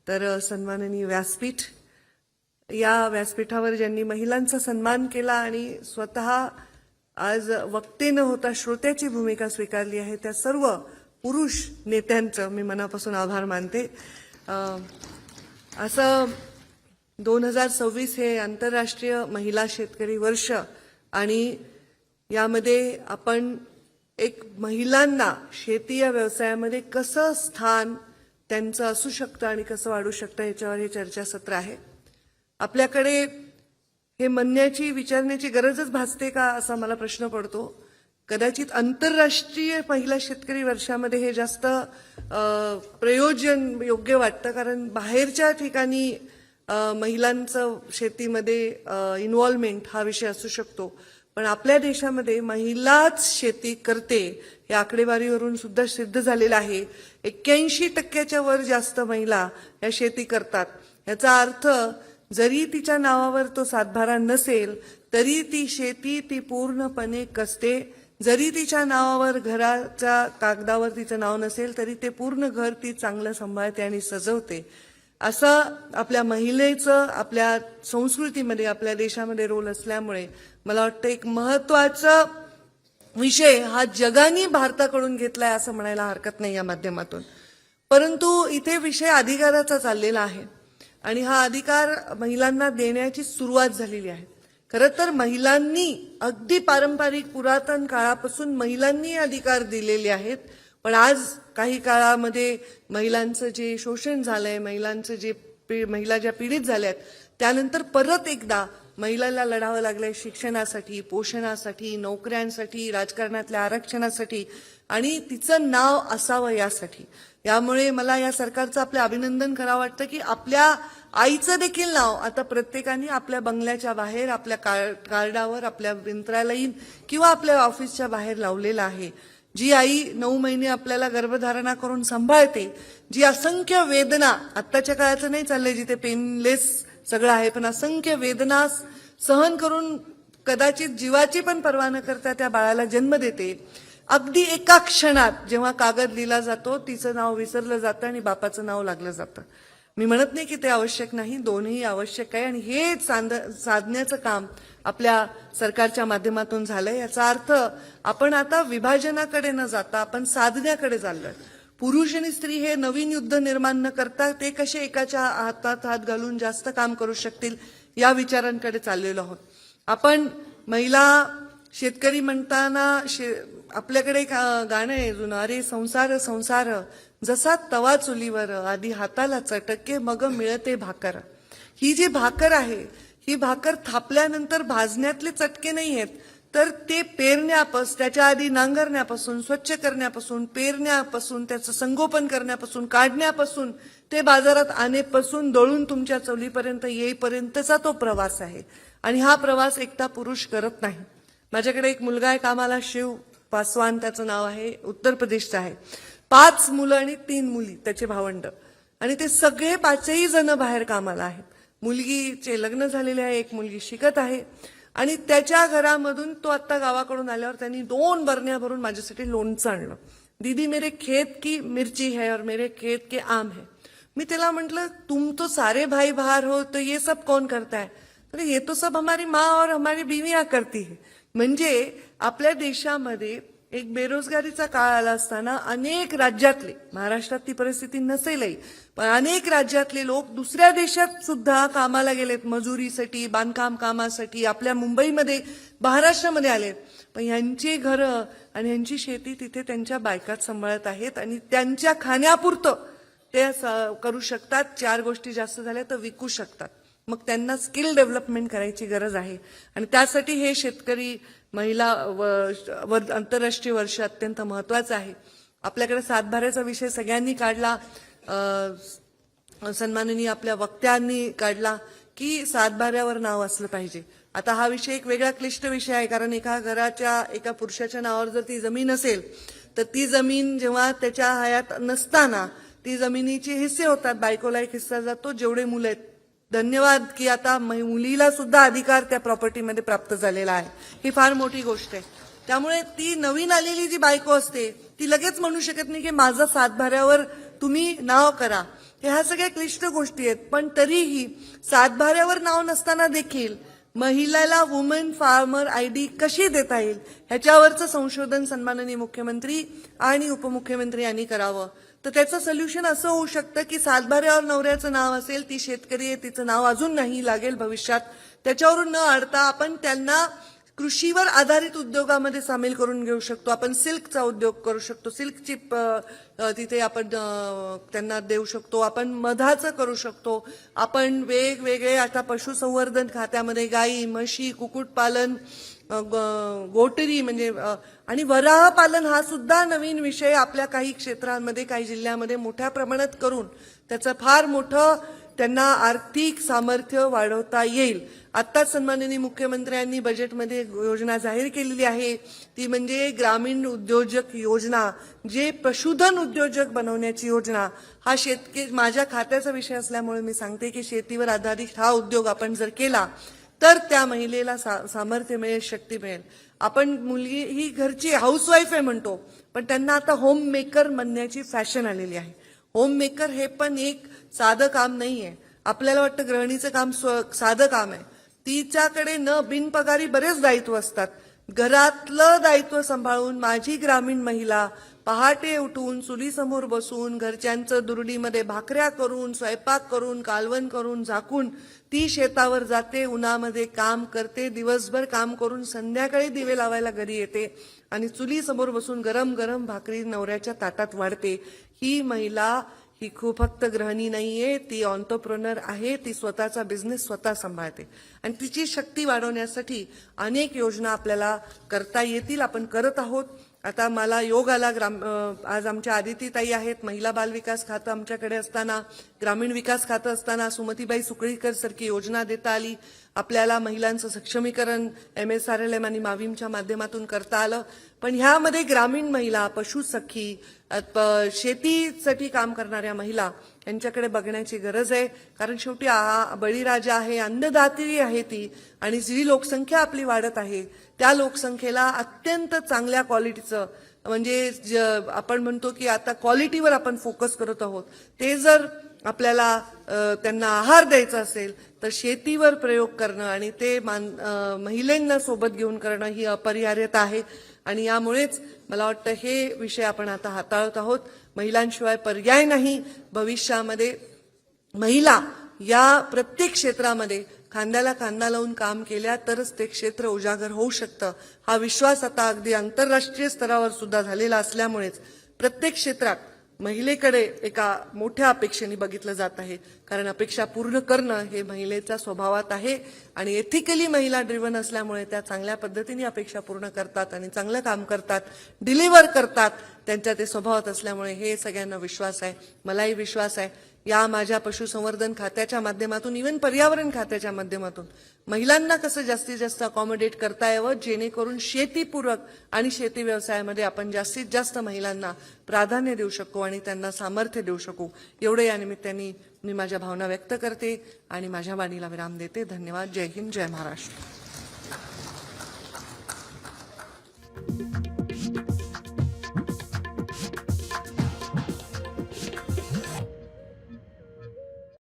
तर सन्माननीय व्यासपीठ, या व्यासपीठावर ज्यांनी महिलांचा सन्मान केला आणि स्वतः आज वक्ते न होता श्रोत्याची भूमिका स्वीकारली आहे, त्या सर्व पुरुष नेत्यांचं मी मनापासून आभार मानते. असं 2026 हे आंतरराष्ट्रीय महिला शेतकरी वर्ष आणि यामध्ये आपण एक महिलांना शेती या व्यवसायामध्ये कसं स्थान त्यांचं असू शकतं आणि कसं वाढू शकतं याच्यावर हे चर्चासत्र आहे. आपल्याकडे हे म्हणण्याची विचारण्याची गरजच भासते का असा मला प्रश्न पडतो. कदाचित आंतरराष्ट्रीय महिला शेतकरी वर्षामध्ये हे जास्त प्रयोजन योग्य वाटतं, कारण बाहेरच्या ठिकाणी महिलांचं शेतीमध्ये इन्व्हॉल्वमेंट हा विषय असू शकतो, पण आपल्या देशामध्ये महिलाच शेती करते या आकडेवारीवरून सुद्धा सिद्ध झालेलं आहे. 81% वर जास्त महिला या शेती करतात. याचा अर्थ जरी तिच्या नावावर तो सातबारा नसेल तरी ती शेती ती पूर्णपणे कसते. जरी तिच्या नावावर घराच्या कागदावर तिचं नाव नसेल तरी ते पूर्ण घर ती चांगलं सांभाळते आणि सजवते. असं आपल्या महिलेचं आपल्या संस्कृतीमध्ये आपल्या देशामध्ये रोल असल्यामुळे मला वाटतं एक महत्वाचा विषय हा जगाने भारताकडून घेतलाय असं म्हणायला हरकत नाही या माध्यमातून. परंतु इथे विषय अधिकाराचा चाललेला आहे आणि हा अधिकार महिलांना देण्याची सुरुवात झालेली आहे. खरं तर महिलांनी अगदी पारंपरिक पुरातन काळापासून महिलांनी अधिकार दिलेले आहेत, पण आज काही काळामध्ये महिलांचं जे शोषण झालंय, महिलांचं जे महिला ज्या पीडित झाल्यात त्यानंतर परत एकदा महिलांना लढावं लागलंय शिक्षणासाठी, पोषणासाठी, नोकऱ्यांसाठी, राजकारणातल्या आरक्षणासाठी आणि तिचं नाव असावं यासाठी. यामुळे मला या सरकारचं आपलं अभिनंदन करावं वाटतं की आपल्या आईचं देखील नाव आता प्रत्येकाने आपल्या बंगल्याच्या बाहेर, आपल्या कार्डावर, आपल्या मित्रालयीन किंवा आपल्या ऑफिसच्या बाहेर लावलेलं आहे. जी आई 9 महिने आपल्याला गर्भधारणा करून सांभाळते, जी असंख्य वेदना, आत्ताच्या काळाचं नाही चाललंय जिथे पेनलेस सगळं आहे, पण असंख्य वेदना सहन करून कदाचित जीवाची पण पर्वा न करता त्या बाळाला जन्म देते. अगदी एका क्षणात जेव्हा कागद लिहिला जातो तिचं नाव विसरलं जातं आणि बापाचं नाव लागलं जातं. मी म्हणत नाही की ते आवश्यक नाही, दोन्ही आवश्यक आहे आणि हे साधण्याचं काम आपल्या सरकारच्या माध्यमातून झालंय. याचा अर्थ आपण आता विभाजनाकडे न जाता आपण साधण्याकडे चाललोय. पुरुष आणि स्त्री हे नवीन युद्ध निर्माण न करता ते कसे एकाच्या हातात हात घालून जास्त काम करू शकतील या विचारांकडे चाललेलो आहोत. आपण महिला शेतकरी म्हणताना आपल्याकडे एक गाणं आहे जुनं, अरे संसार संसार जसा तवा चुलीवर, आधी हाताला चटके मग मिळते भाकर. ही जी भाकर आहे ही भाकर थापल्यानंतर भाजण्यातले चटके नाही आहेत, तर ते पेरण्यापासून, त्याच्या आधी नांगरण्यापासून, स्वच्छ करण्यापासून, पेरण्यापासून, त्याचं संगोपन करण्यापासून, काढण्यापासून, ते बाजारात आणेपासून, दळून तुमच्या चुलीपर्यंत येईपर्यंतचा तो प्रवास आहे. आणि हा प्रवास एकटा पुरुष करत नाही. माझ्याकडे एक मुलगा आहे कामाला, शिव पासवान त्याचं नाव आहे, उत्तर प्रदेशचं आहे. 5 मुलं आणि 3 मुली त्याचे भावंड, आणि ते सगळे 5ही जण बाहेर कामाला आहेत. मुलगीचे लग्न झालेले आहे, एक मुलगी शिकत आहे आणि त्याच्या घरामधून तो आता गावाकडून आल्यावर त्यांनी 2 बरण्या भरून माझ्यासाठी लोणचं आणलं. दीदी मेरे खेत की मिर्ची है और मेरे खेत के आम है. मी त्याला म्हटलं तुम तो सारे भाई बाहर हो तो ये सब कौन करता है? अरे ये तो सब हमारी माँ और हमारी बीवियां करती है. म्हणजे आपल्या देशामध्ये एक बेरोजगारीचा काळ आला असताना अनेक राज्यातले, महाराष्ट्रात ती परिस्थिती नसेलही, पण अनेक राज्यातले लोक दुसऱ्या देशात सुद्धा कामाला गेलेत, मजुरीसाठी, बांधकाम कामासाठी. आपल्या मुंबईमध्ये, महाराष्ट्रामध्ये आलेत, पण यांची घरं आणि यांची शेती तिथे त्यांच्या बायकात सांभाळत आहेत आणि त्यांच्या खाण्यापुरतं ते करू शकतात. 4 गोष्टी जास्त झाल्या तर विकू शकतात. मग त्यांना स्किल डेव्हलपमेंट करायची गरज आहे आणि त्यासाठी हे शेतकरी महिला आंतरराष्ट्रीय वर्ष अत्यंत महत्वाचं आहे. आपल्याकडे सातबाऱ्याचा विषय सगळ्यांनी काढला, सन्माननीय आपल्या वक्त्यांनी काढला की सातबाऱ्यावर नाव असलं पाहिजे. आता हा विषय एक वेगळा क्लिष्ट विषय आहे, कारण एका घराच्या एका पुरुषाच्या नावावर जर ती जमीन असेल तर ती जमीन जेव्हा त्याच्या हयात नसताना ती जमिनीचे हिस्से होतात, बायकोला एक हिस्सा जातो, जेवढे मुलं आहेत. धन्यवाद की आता मुलीला सुद्धा अधिकार त्या प्रॉपर्टीमध्ये प्राप्त झालेला आहे. ही फार मोठी गोष्ट आहे. त्यामुळे ती नवीन आलेली जी बायको असते ती लगेच म्हणू शकत नाही की माझं सातबाऱ्यावर तुम्ही नाव करा. ह्या सगळ्या क्लिष्ट गोष्टी आहेत, पण तरीही सातबाऱ्यावर नाव नसताना देखील महिलेला वुमन फार्मर आयडी कशी देता येईल ह्याच्यावरचं संशोधन सन्माननीय मुख्यमंत्री आणि उपमुख्यमंत्री यांनी करावं. तर त्याचं सोल्युशन असं होऊ शकतं की सातबाऱ्यावर नवऱ्याचं नाव असेल, ती शेतकरी आहे, तिचं नाव अजून नाही लागेल भविष्यात, त्याच्यावरून न अडता आपण त्यांना कृषीवर आधारित उद्योगामध्ये सामील करून घेऊ शकतो. आपण सिल्कचा उद्योग करू शकतो, सिल्कची तिथे आपण त्यांना देऊ शकतो. आपण मधाचं करू शकतो. आपण वेगवेगळे आता पशुसंवर्धन खात्यामध्ये गायी, म्हशी, कुक्कुटपालन, गोटरी म्हणजे आणि वराह पालन हा सुद्धा नवीन विषय आपल्या काही क्षेत्रांमध्ये, काही जिल्ह्यामध्ये मोठ्या प्रमाणात करून त्याचं फार मोठं त्यांना आर्थिक सामर्थ्य वाढवता येईल. आत्ताच सन्माननीय मुख्यमंत्र्यांनी बजेटमध्ये योजना जाहीर केलेली आहे, ती म्हणजे ग्रामीण उद्योजक योजना, जे पशुधन उद्योजक बनवण्याची योजना. हा माझ्या खात्याचा विषय असल्यामुळे मी सांगते की शेतीवर आधारित हा उद्योग आपण जर केला तर त्या महिलेला सामर्थ्य मिळेल, शक्ती मिळेल. आपण मुलगी ही घरची हाऊसवाईफ आहे म्हणतो, पण त्यांना आता होम मेकर बनण्याची फॅशन आलेली आहे. होम मेकर हे पण एक साधं काम नाहीये. आपल्याला वाटतं गृहिणीचं काम साधं काम आहे. तिच्याकडे न बिनपगारी बरेच दायित्व असतात. घरातलं दायित्व सांभाळून माझी ग्रामीण महिला पहाटे उठून चुलीसमोर बसून घरच्यांचं दुरडीमध्ये भाकऱ्या करून, स्वयंपाक करून, कालवण करून, झाकून ती शेतावर जाते, उन्हामध्ये काम करते, दिवसभर काम करून संध्याकाळी दिवे लावायला घरी येते आणि चुलीसमोर बसून गरम गरम भाकरी नवऱ्याच्या ताटात वाढते. ही महिला ही खूप फक्त गृहिणी नाहीये, ती ऑन्टरप्रेन्योर आहे. ती स्वतःचा बिझनेस स्वतः सांभाळते आणि तिची शक्ती वाढवण्यासाठी अनेक योजना आपल्याला करता येतील, आपण करत आहोत. आता मला योग आला, आज आमच्या आदितीताई आहेत, महिला बाल विकास खातं आमच्याकडे असताना, ग्रामीण विकास खातं असताना सुमतीबाई सुकळीकर सारखी योजना देता आली. आपल्याला महिलांचं सक्षमीकरण MSRLM आणि माविमच्या माध्यमातून करता आलं. पण ह्यामध्ये ग्रामीण महिला, पशुसखी, शेतीसाठी काम करणाऱ्या महिला यांच्याकडे बघण्याची गरज आहे. कारण शेवटी बळीराजा आहे, अन्नदात्री आहे ती, आणि जी लोकसंख्या आपली वाढत आहे त्या लोकसंख्येला अत्यंत चांगल्या क्वालिटीचं, म्हणजे आपण म्हणतो की आता क्वालिटीवर आपण फोकस करत आहोत, ते जर आपल्याला त्यांना आहार द्यायचा असेल तर शेतीवर प्रयोग करणं आणि ते महिलांना सोबत घेऊन करणं ही अपरिहार्यता आहे. आणि यामुळेच मला वाटतं हे विषय आपण आता हाताळत आहोत. महिलांशिवाय पर्याय नाही. भविष्यामध्ये महिला या प्रत्येक क्षेत्रामध्ये खांद्याला खांदा लावून काम केल्या तरच ते क्षेत्र उजागर होऊ शकतं. हा विश्वास आता अगदी आंतरराष्ट्रीय स्तरावर सुद्धा झालेला असल्यामुळेच प्रत्येक क्षेत्रात महिलेकडे एका मोठ्या अपेक्षेने बघितलं जात आहे. कारण अपेक्षा पूर्ण करणं हे महिलेच्या स्वभावात आहे आणि एथिकली महिला ड्रिव्हन असल्यामुळे त्या चांगल्या पद्धतीने अपेक्षा पूर्ण करतात आणि चांगलं काम करतात, डिलिव्हर करतात. त्यांच्या ते स्वभावात असल्यामुळे हे सगळ्यांना विश्वास आहे. मलाही विश्वास आहे. या माझ्या पशुसंवर्धन खात्याच्या माध्यमातून, इव्हन पर्यावरण खात्याच्या माध्यमातून महिलांना कसं जास्तीत जास्त अकॉमोडेट करता यावं, जेणेकरून शेतीपूरक आणि शेती व्यवसायामध्ये आपण जास्तीत जास्त महिलांना प्राधान्य देऊ शकू आणि त्यांना सामर्थ्य देऊ शकू. एवढे या निमित्ताने मी माझ्या भावना व्यक्त करते आणि माझ्या वाणीला विराम देते. धन्यवाद. जय हिंद, जय महाराष्ट्र.